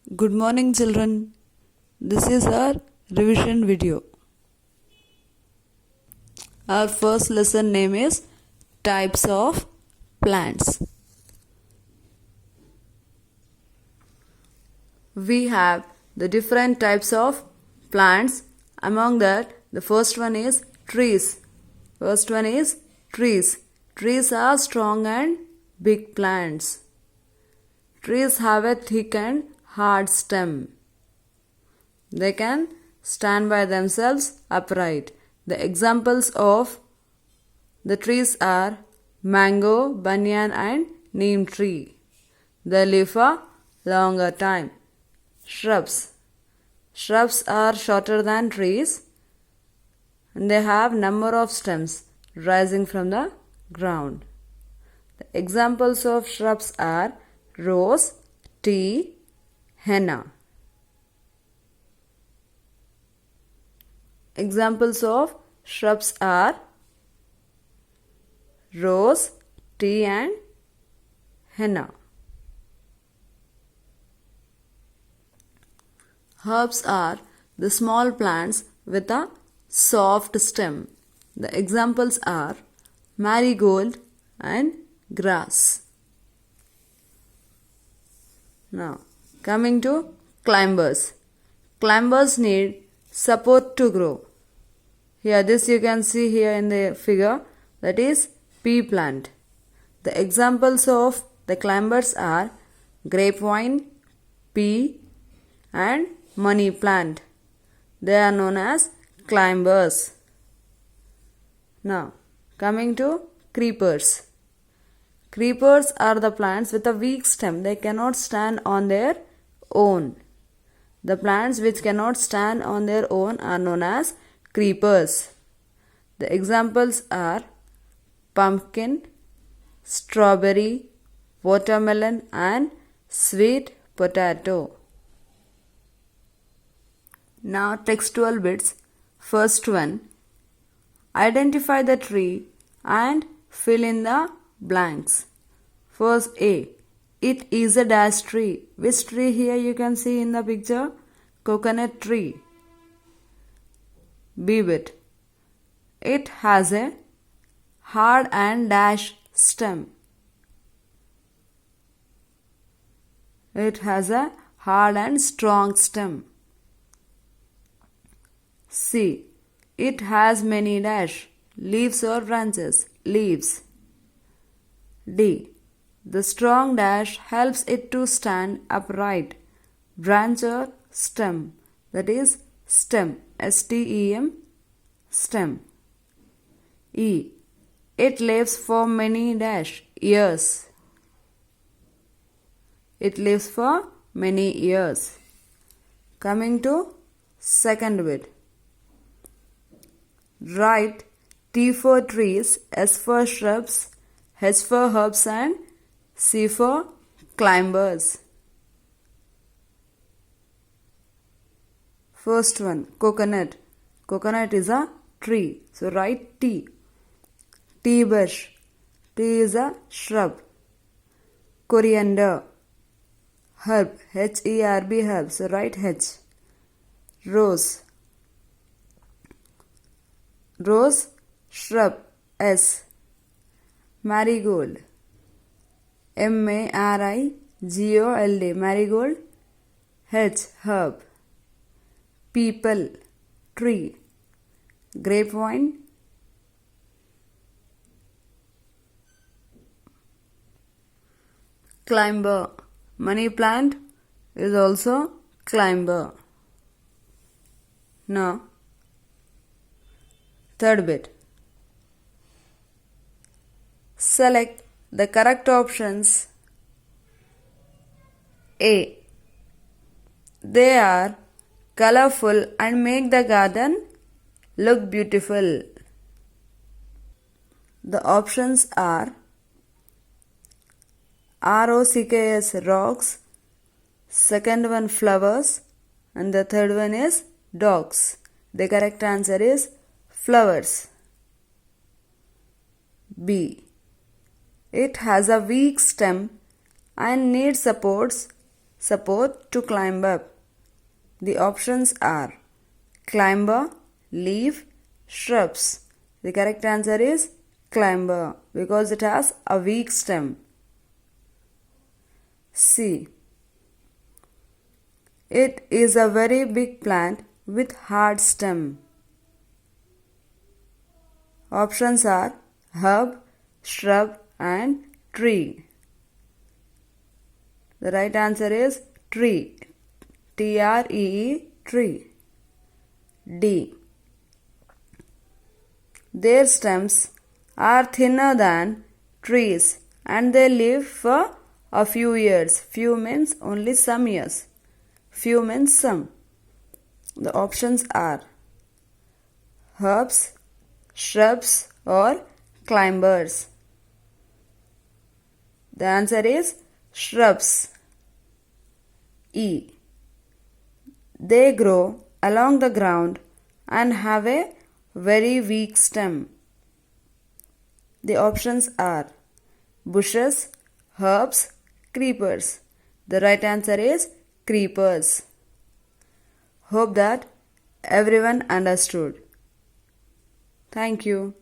Good morning, children. This is our revision video. Our first lesson name is Types of Plants. We have the different types of plants. Among that, the first one is trees. Trees are strong and big plants. Trees have a thick and hard stem. They can stand by themselves upright. The examples of the trees are mango, banyan and neem tree. They live for longer time. Shrubs. Shrubs are shorter than trees and they have number of stems rising from the ground. The examples of shrubs are rose, tea, henna. Examples of shrubs are rose, tea and henna. Herbs are the small plants with a soft stem. The examples are marigold and grass. Now, coming to climbers. Climbers need support to grow. Here, this you can see here in the figure, that is pea plant. The examples of the climbers are grapevine, pea and money plant. They are known as climbers. Now, coming to creepers. Creepers are the plants with a weak stem. They cannot stand on their own. The plants which cannot stand on their own are known as creepers. The examples are pumpkin, strawberry, watermelon and sweet potato. Now textual bits. First one, identify the tree and fill in the blanks. First A, it is a dash tree. Which tree here you can see in the picture? Coconut tree. B bit, it has a hard and dash stem. It has a hard and strong stem. C, it has many dash leaves or branches. Leaves. D, the strong dash helps it to stand upright. Branch or stem, that is stem. STEM, stem. E, it lives for many dash years. It lives for many years. Coming to second bit. Write T for trees, S for shrubs, H for herbs and C for climbers. First one, coconut. Coconut is a tree. So write T. Tea bush. Tea is a shrub. Coriander. Herb. Herb. Herb. So write H. Rose. Rose, shrub. S. Marigold. MARIGOLD. Marigold. H. Herb. People, tree. Grapevine. Climber. Money plant is also climber. Now, third bit. Select the correct options. A, they are colorful and make the garden look beautiful. The options are ROCKS, rocks, second one flowers and the third one is dogs. The correct answer is flowers. B, it has a weak stem and needs supports support to climb up. The options are climber, leaf, shrubs. The correct answer is climber because it has a weak stem. C. It is a very big plant with hard stem. Options are herb, shrub and tree. The right answer is tree. T-R-E-E, tree. D. Their stems are thinner than trees and they live for a few years. Few means only some years. Few means some. The options are herbs, shrubs or climbers. The answer is shrubs. E. They grow along the ground and have a very weak stem. The options are bushes, herbs, creepers. The right answer is creepers. Hope that everyone understood. Thank you.